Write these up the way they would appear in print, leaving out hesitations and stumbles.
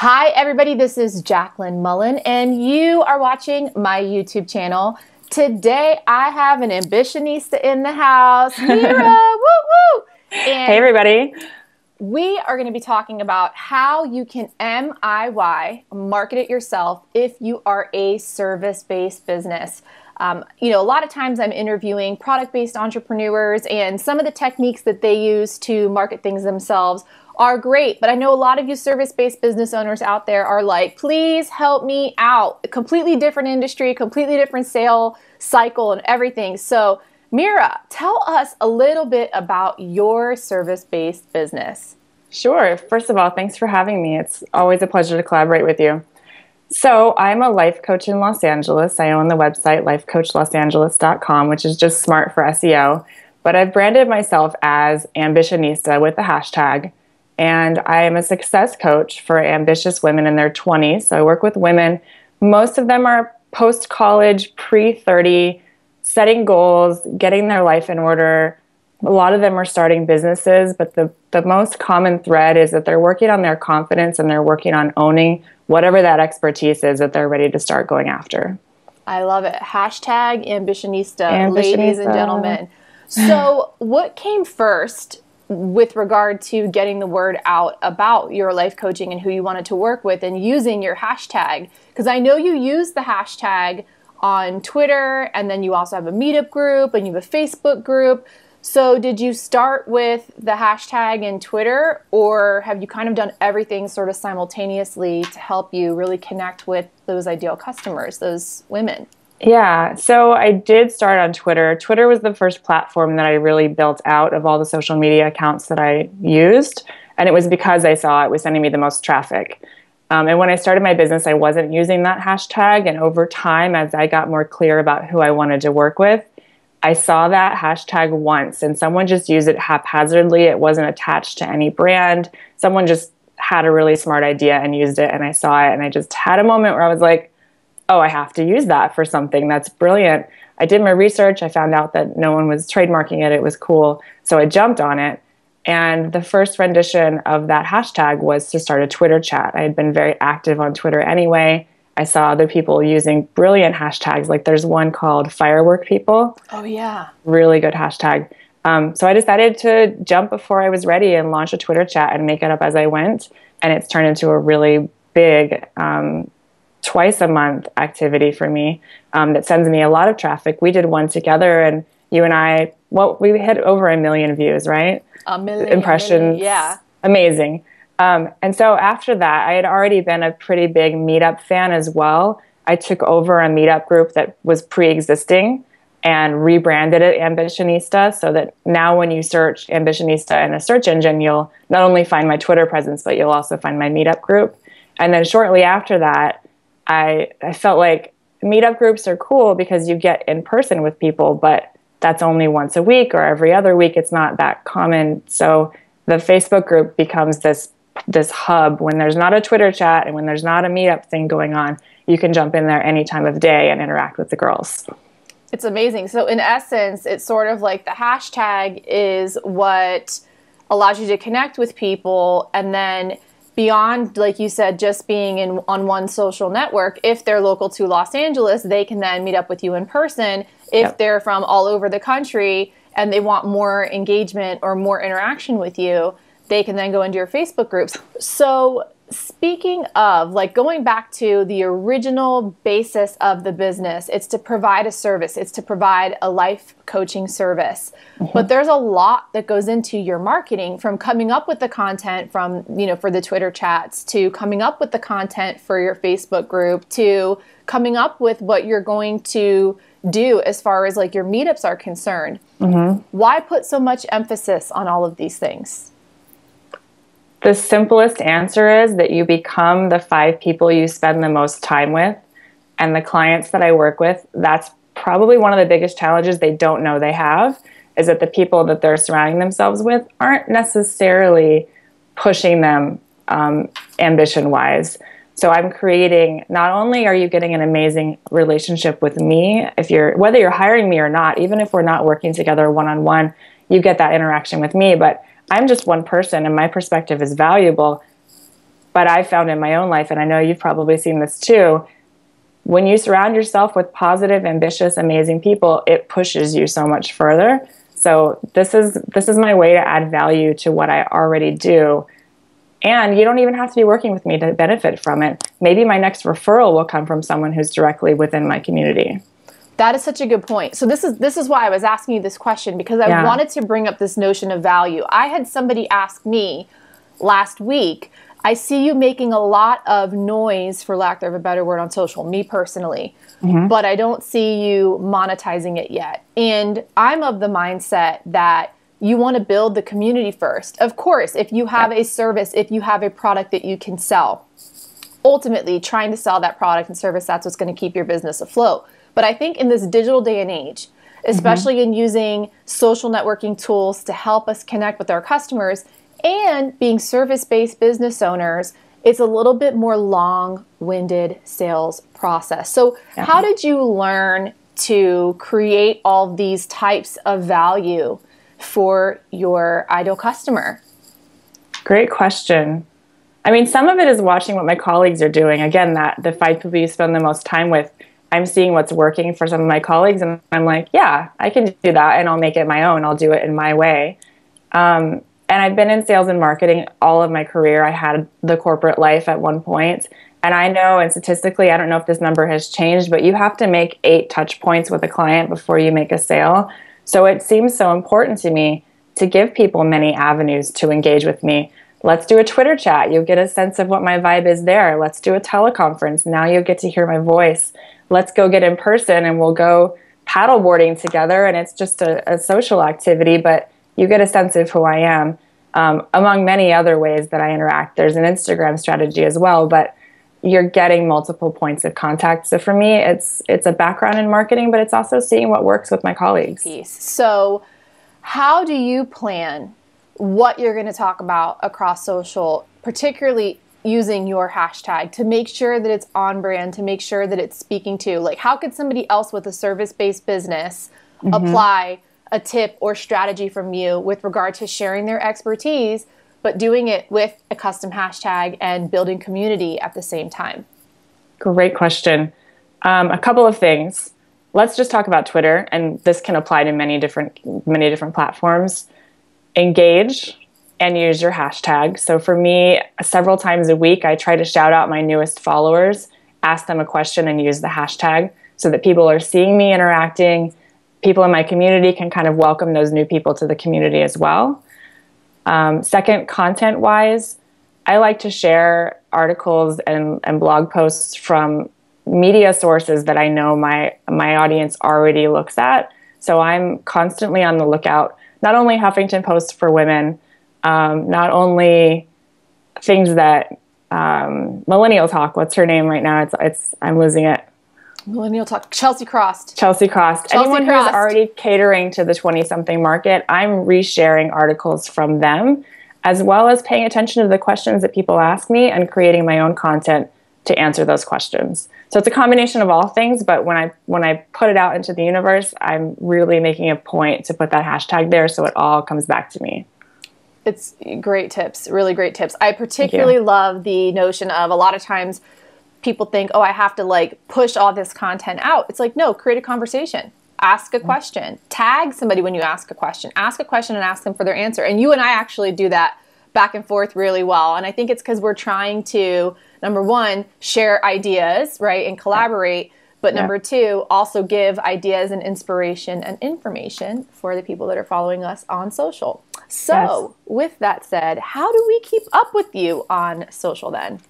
Hi, everybody. This is Jaclyn Mullen, and you are watching my YouTube channel. Today, I have an Ambitionista in the house, Mira. Woo woo! And hey, everybody. we are going to be talking about how you can MIY, market it yourself, if you are a service-based business. A lot of times I'm interviewing product-based entrepreneurs, and some of the techniques that they use to market things themselves are great, but I know a lot of you service-based business owners out there are like, please help me out. A completely different industry, completely different sale cycle and everything. So Mira, tell us a little bit about your service-based business. Sure. First of all, thanks for having me. It's always a pleasure to collaborate with you. So I'm a life coach in Los Angeles. I own the website lifecoachlosangeles.com, which is just smart for SEO. But I've branded myself as Ambitionista with the hashtag. And I am a success coach for ambitious women in their 20s. So I work with women. Most of them are post-college, pre-30, setting goals, getting their life in order. A lot of them are starting businesses, but the most common thread is that they're working on their confidence and they're working on owning whatever that expertise is that they're ready to start going after. I love it. Hashtag Ambitionista, ladies and gentlemen. So what came first with regard to getting the word out about your life coaching and who you wanted to work with and using your hashtag? Because I know you use the hashtag on Twitter, and then you also have a meetup group and you have a Facebook group. So did you start with the hashtag in Twitter, or have you kind of done everything sort of simultaneously to help you really connect with those ideal customers, those women? Yeah, so I did start on Twitter. Twitter was the first platform that I really built out of all the social media accounts that I used. And it was because I saw it was sending me the most traffic. And when I started my business, I wasn't using that hashtag. And over time, as I got more clear about who I wanted to work with, I saw that hashtag once and someone just used it haphazardly. It wasn't attached to any brand. Someone just had a really smart idea and used it. And I saw it and I just had a moment where I was like, oh, I have to use that for something. That's brilliant. I did my research. I found out that no one was trademarking it. It was cool. So I jumped on it. And the first rendition of that hashtag was to start a Twitter chat. I had been very active on Twitter anyway. I saw other people using brilliant hashtags. Like there's one called Firework People. Oh, yeah. Really good hashtag. So I decided to jump before I was ready and launch a Twitter chat and make it up as I went. And it's turned into a really big twice a month activity for me that sends me a lot of traffic. We did one together and you and I, we hit over 1 million views, right? 1 million impressions. Yeah. Amazing. And so after that, I had already been a pretty big meetup fan as well. I took over a meetup group that was pre-existing and rebranded it Ambitionista so that now when you search Ambitionista in a search engine, you'll not only find my Twitter presence, but you'll also find my meetup group. And then shortly after that, I felt like meetup groups are cool because you get in person with people, but that's only once a week or every other week. It's not that common. So the Facebook group becomes this hub. When there's not a Twitter chat and when there's not a meetup thing going on, you can jump in there any time of day and interact with the girls. It's amazing. So in essence, it's sort of like the hashtag is what allows you to connect with people, and then beyond, like you said, just being on one social network, if they're local to Los Angeles, they can then meet up with you in person. If they're from all over the country and they want more engagement or more interaction with you, they can then go into your Facebook groups. So speaking of, like, going back to the original basis of the business, it's to provide a service. It's to provide a life coaching service. Mm-hmm. But there's a lot that goes into your marketing, from coming up with the content from, for the Twitter chats, to coming up with the content for your Facebook group, to coming up with what you're going to do as far as like your meetups are concerned. Mm-hmm. Why put so much emphasis on all of these things? The simplest answer is that you become the 5 people you spend the most time with. And the clients that I work with, that's probably one of the biggest challenges they don't know they have, is that the people that they're surrounding themselves with aren't necessarily pushing them ambition-wise. So I'm creating, not only are you getting an amazing relationship with me, whether you're hiring me or not, even if we're not working together one-on-one, you get that interaction with me, but I'm just one person and my perspective is valuable. But I found in my own life, and I know you've probably seen this too, when you surround yourself with positive, ambitious, amazing people, it pushes you so much further. So this is my way to add value to what I already do. And you don't even have to be working with me to benefit from it. Maybe my next referral will come from someone who's directly within my community. That is such a good point. So this is why I was asking you this question, because I wanted to bring up this notion of value. I had somebody ask me last week, I see you making a lot of noise, for lack of a better word, on social, me personally, but I don't see you monetizing it yet. And I'm of the mindset that you want to build the community first. Of course, if you have a service, if you have a product that you can sell, ultimately trying to sell that product and service, that's what's going to keep your business afloat. But I think in this digital day and age, especially in using social networking tools to help us connect with our customers and being service-based business owners, it's a little bit more long-winded sales process. So how did you learn to create all these types of value for your ideal customer? Great question. I mean, some of it is watching what my colleagues are doing. Again, that the 5 people you spend the most time with, I'm seeing what's working for some of my colleagues, and I'm like, yeah, I can do that, and I'll make it my own. I'll do it in my way. And I've been in sales and marketing all of my career. I had the corporate life at one point. And I know, and statistically, I don't know if this number has changed, but you have to make 8 touch points with a client before you make a sale. So it seems so important to me to give people many avenues to engage with me. Let's do a Twitter chat. You'll get a sense of what my vibe is there. Let's do a teleconference. Now you'll get to hear my voice. Let's go get in person and we'll go paddleboarding together. And it's just a social activity, but you get a sense of who I am, among many other ways that I interact. There's an Instagram strategy as well, but you're getting multiple points of contact. So for me, it's a background in marketing, but it's also seeing what works with my colleagues. So how do you plan what you're going to talk about across social, particularly using your hashtag, to make sure that it's on brand, to make sure that it's speaking to, like, how could somebody else with a service-based business apply a tip or strategy from you with regard to sharing their expertise, but doing it with a custom hashtag and building community at the same time? Great question. A couple of things. Let's just talk about Twitter, and this can apply to many different platforms. Engage and use your hashtag. So for me, several times a week, I try to shout out my newest followers, ask them a question, and use the hashtag so that people are seeing me interacting. People in my community can kind of welcome those new people to the community as well. Second, content-wise, I like to share articles and blog posts from media sources that I know my audience already looks at. So I'm constantly on the lookout, not only Huffington Post for women, not only things that Millennial Talk, what's her name right now? I'm losing it. Millennial Talk, Chelsea Crossed. Anyone who's already catering to the 20-something market, I'm resharing articles from them, as well as paying attention to the questions that people ask me and creating my own content to answer those questions. So it's a combination of all things, but when I put it out into the universe, I'm really making a point to put that hashtag there so it all comes back to me. It's great tips, really great tips. I particularly love the notion of, a lot of times people think, oh, I have to like push all this content out. It's like, no, create a conversation. Ask a question. Tag somebody when you ask a question. Ask a question and ask them for their answer. And you and I actually do that back and forth really well. And I think it's because we're trying to, number one, share ideas, right, and collaborate. But number two, also give ideas and inspiration and information for the people that are following us on social. So with that said, how do we keep up with you on social then?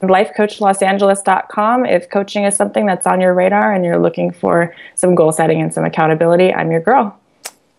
lifecoachlosangeles.com. If coaching is something that's on your radar and you're looking for some goal setting and some accountability, I'm your girl.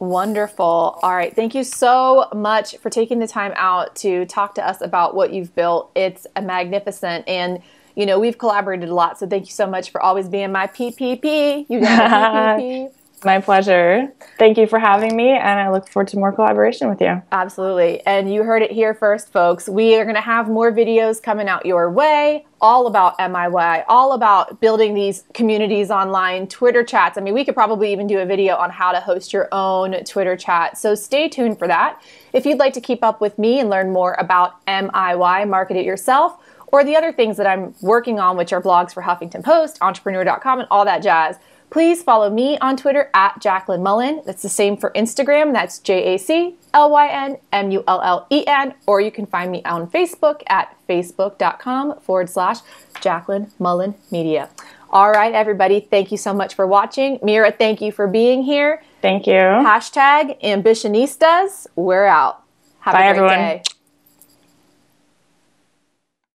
Wonderful. All right. Thank you so much for taking the time out to talk to us about what you've built. It's magnificent. And, you know, we've collaborated a lot. So thank you so much for always being my PPP. You got a PPP. My pleasure. Thank you for having me, and I look forward to more collaboration with you. Absolutely. And you heard it here first, folks. We are going to have more videos coming out your way, all about MIY, all about building these communities online, Twitter chats. I mean, we could probably even do a video on how to host your own Twitter chat. So stay tuned for that. If you'd like to keep up with me and learn more about MIY, Market It Yourself, or the other things that I'm working on, which are blogs for Huffington Post, entrepreneur.com, and all that jazz, please follow me on Twitter at Jaclyn Mullen. That's the same for Instagram. That's JACLYNMULLEN. Or you can find me on Facebook at facebook.com/Jaclyn Mullen Media. All right, everybody. Thank you so much for watching. Mira, thank you for being here. Thank you. Hashtag Ambitionistas. We're out. Have Bye, a great everyone. day.